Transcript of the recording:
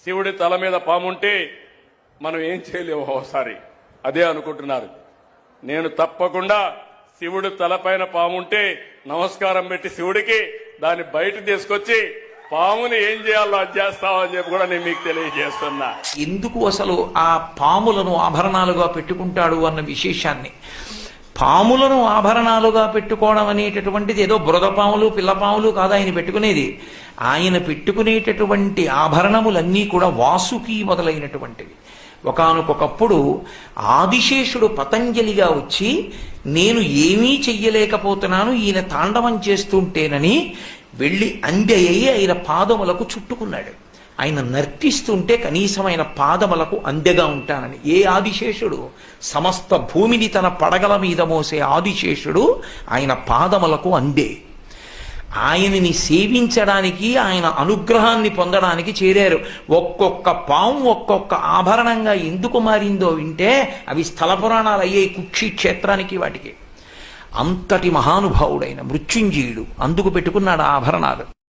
శివుడి తల మీద పాముంటే మనం ఏం చేయలేము ఒకసారి అదే అనుకుంటున్నారు. నేను తప్పకుండా శివుడు తలపైన పాముంటే నమస్కారం పెట్టి శివుడికి దాన్ని బయట తీసుకొచ్చి పాముని ఏం చేయాలో అది చేస్తామని చెప్పి కూడా నేను మీకు తెలియజేస్తున్నా. ఎందుకు అసలు ఆ పాములను ఆభరణాలుగా పెట్టుకుంటాడు అన్న విశేషాన్ని, పాములను ఆభరణాలుగా పెట్టుకోవడం అనేటటువంటిది ఏదో బురదపాములు పిల్లపాములు కాదు ఆయన పెట్టుకునేది. ఆయన పెట్టుకునేటటువంటి ఆభరణములన్నీ కూడా వాసుకి మొదలైనటువంటివి. ఒకానొకప్పుడు ఆదిశేషుడు పతంజలిగా వచ్చి నేను ఏమీ చెయ్యలేకపోతున్నాను ఈయన తాండవం చేస్తుంటేనని వెళ్ళి అందయ్యి ఆయన పాదములకు చుట్టుకున్నాడు. ఆయన నర్తిస్తుంటే కనీసం ఆయన పాదములకు అందెగా ఉంటానని. ఏ ఆదిశేషుడు? సమస్త భూమిని తన పడగల మీద మోసే ఆదిశేషుడు ఆయన పాదములకు అందే. ఆయనని సేవించడానికి ఆయన అనుగ్రహాన్ని పొందడానికి చేరారు. ఒక్కొక్క పాము ఒక్కొక్క ఆభరణంగా ఎందుకు మారిందో వింటే అవి స్థల పురాణాలు అయ్యాయి కుక్షి క్షేత్రానికి వాటికి. అంతటి మహానుభావుడైన మృత్యుంజయుడు అందుకు పెట్టుకున్నాడు ఆభరణాలు.